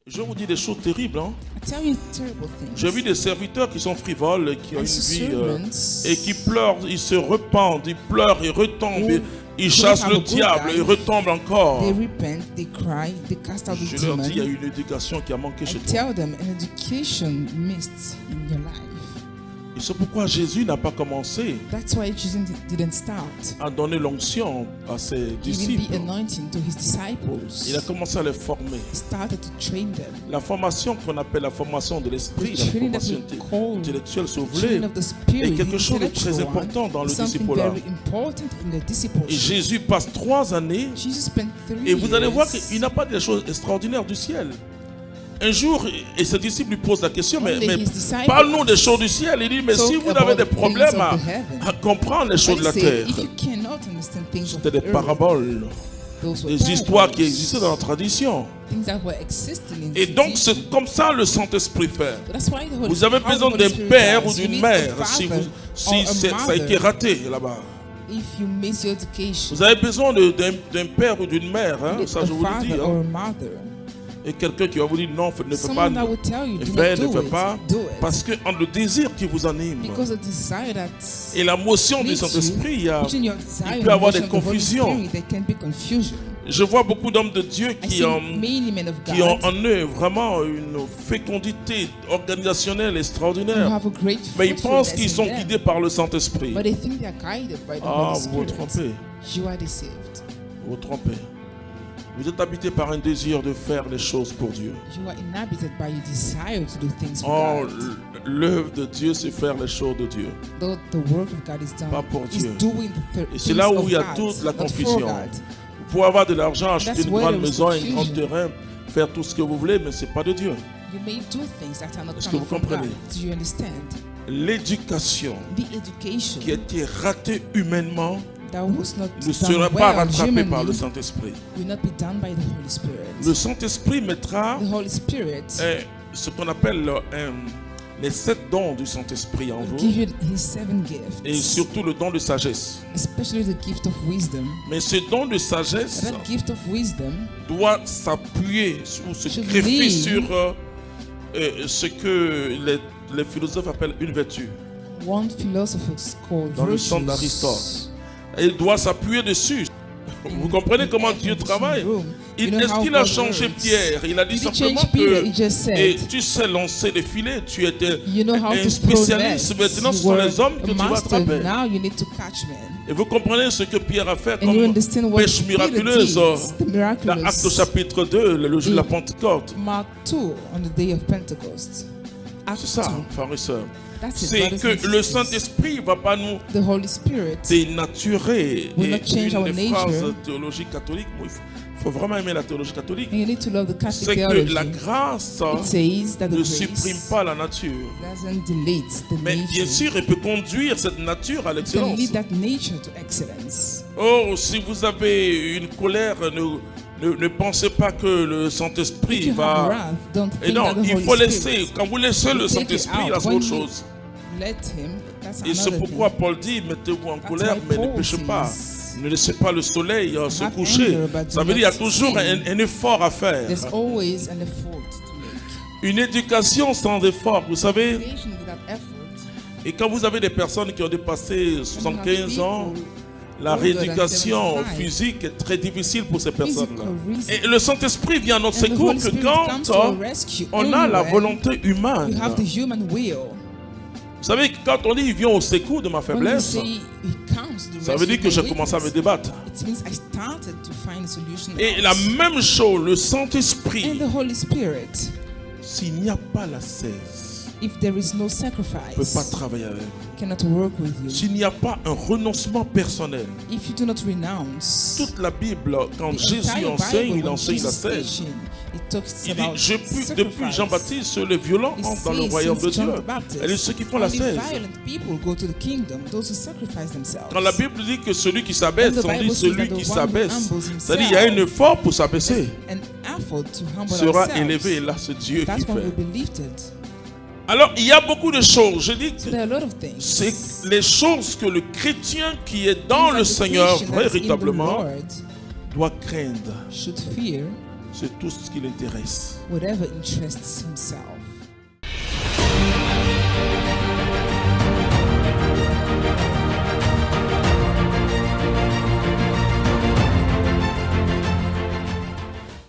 Je vous dis des choses terribles. Hein? I tell you terrible things. J'ai vu des serviteurs qui sont frivoles, qui ont And une vie servants, et qui pleurent, ils se repentent, ils pleurent, ils retombent, who ils chassent have le a good diable, life, ils retombent encore. They repent, they cry, they cast out the Je leur dis, il y a demon. une éducation qui a manqué I chez toi. tell them an education missed in your life. Et c'est pourquoi Jésus n'a pas commencé That's why Jesus didn't start à donner l'onction à ses giving disciples. the anointing to his disciples. Il a commencé à les former. He started to train them. La formation qu'on appelle la formation de l'esprit, The la training that formation we call intellectuelle, si vous training voulez, of the spirit, est quelque chose de très intellectual important dans le is something discipulat. very important in the Et discipleship. Jésus passe 3 années Jesus spent 3 et vous allez voir years. qu'il n'a pas des choses extraordinaires du ciel. Un jour, et ses disciples lui posent la question, mais Only his disciples parle-nous des choses du ciel. Il dit, mais talk si vous about avez des the things problèmes of the heaven. à comprendre les choses de But la he terre, said, if you cannot understand things of c'était des the earth, paraboles, those were des histoires qui parables, existaient dans la tradition. things that were existing in Et donc, tradition. c'est comme ça le Saint-Esprit fait. That's why the Holy Vous avez how the besoin Holy d'un Spirit père does. ou You d'une need mère a si, father si or a ça a mother. été raté là-bas. If you miss your education, Vous avez besoin d'un père ou d'une mère, hein, you need ça a je vous le dis. father Hein. or a mother. Et quelqu'un qui va vous dire non, ne fais pas, Someone that will tell you, do fais, not ne do fais it, pas, do it. parce que entre le désir qui vous anime Because the desire that et la motion du leads you, Saint-Esprit, between your desire il and peut y avoir the des motion of the Holy confusions. Spirit, there can be confusion. Je vois beaucoup d'hommes de Dieu I qui see ont many men of qui ont God en eux vraiment une fécondité organisationnelle who extraordinaire. have a great Mais ils pensent fruitfulness qu'ils in sont them, guidés par le Saint-Esprit. but they think they are guided by the Ah, Holy vous vous Spirit. trompez. You are deceived. Vous vous trompez. Vous êtes habité par un désir de faire les choses pour Dieu. You are inhabited by your desire to do things for Oh, God. l'œuvre de Dieu, c'est faire les choses de Dieu. Though the work of God is done, Pas pour is Dieu. doing the Et c'est things là où of il y a God, toute la not for confusion. God. Vous pouvez avoir de l'argent, acheter That's une where grande there is maison, un grand confusion. terrain, faire tout ce que vous voulez, mais ce n'est pas de Dieu. You may do things that are not Est-ce que coming vous from comprenez? God. Do you understand? L'éducation The education qui a été ratée humainement that was not ne done sera pas well rattrapée humanly par le Saint-Esprit. will not be done by the Holy Spirit. Le Saint-Esprit mettra The Holy Spirit ce qu'on appelle les 7 dons du Saint-Esprit en will vous give you his 7 gifts, et surtout le don de sagesse. especially the gift of wisdom. Mais ce don de sagesse That gift of wisdom doit s'appuyer ou se should greffer lean sur ce que les philosophes appellent une vertu. one philosopher called Dans le sens virtues. d'Aristote. Et il doit s'appuyer dessus. Vous comprenez comment Dieu travaille? Est-ce qu'il a changé Pierre? Il a dit Did he simplement change Peter? que He just said, et tu sais lancer les filets, tu étais you know how un to throw spécialiste. nets. Maintenant, ce You sont were les hommes que a tu vas master. attraper. Now you need to catch men. Et vous comprenez ce que Pierre a fait And you comme understand what pêche Peter miraculeuse did, the dans miraculous Actes au chapitre 2, le jour de la Pentecôte. Mark 2 on the day of Pentecost. Acts C'est ça, 2. frères et sœurs. That's it, C'est brothers and que le sisters. Saint-Esprit ne va pas nous The Holy Spirit dénaturer. will Et not change une our des phrases nature. théologiques catholiques, il faut vraiment aimer la théologie catholique, and you need to love the Catholic c'est que theology. la grâce It says that the ne grace supprime pas la nature. doesn't delete the Mais bien nature. sûr, elle peut conduire cette nature à It can l'excellence. lead that nature to excellence. Oh, si vous avez une colère, ne pensez pas que le If Saint-Esprit you have va... wrath, don't Et think non, that the il Holy faut Spirit laisser. Quand vous laissez le will take it Saint-Esprit, out. là, c'est When autre you chose. let him, that's Et c'est another pourquoi thing. Paul dit, mettez-vous en That's colère, why mais ne Paul péchez pas. says, Ne laissez pas le soleil se have coucher. anger, but Ça do veut dire qu'il y a not toujours sin. un effort à faire. There's always an effort to make. Une éducation sans effort, vous savez. Education without effort. Et quand vous avez des personnes qui ont dépassé 75 ans, la older than rééducation 75 physique est très difficile pour ces personnes-là. Physical Et le Saint-Esprit vient à notre And the secours Holy que Spirit quand comes to our rescue on a la only when volonté humaine. you have the human will. Vous savez, quand on dit il vient au secours de ma When you faiblesse, say he comes to ça veut rescue dire que my j'ai commencé à me weakness, débattre. it means I started to find a solution. Et out. la même chose, le And Saint-Esprit, the Holy Spirit, s'il n'y a pas la cesse, if there is no ne peut pas sacrifice, travailler avec vous. cannot work with you. S'il n'y a pas un renoncement personnel, If you do not renounce, toute la Bible, quand the Jésus entire enseigne, Bible, il when enseigne la Jesus cesse. teaching, it talks Il dit, about depuis sacrifice. Jean-Baptiste, les violents It entrent dans le says royaume de since Dieu. John the Baptist, Et ceux qui font la only cesse. violent people go to the kingdom, those who sacrifice themselves. Quand la Bible dit que celui qui s'abaisse, And the on dit Bible says celui that the qui one who s'abaisse. humbles C'est-à-dire qu'il y a un himself effort pour s'abaisser. an effort to humble Sera ourselves. élevé, et là c'est Dieu qui That's when fait. we'll be lifted. Alors il y a beaucoup de choses. Je dis So que there are a lot of things. c'est les choses que le chrétien qui est dans le Things that the Seigneur Christian that's in the véritablement Lord doit craindre. should fear. C'est tout ce qui l'intéresse. whatever interests himself.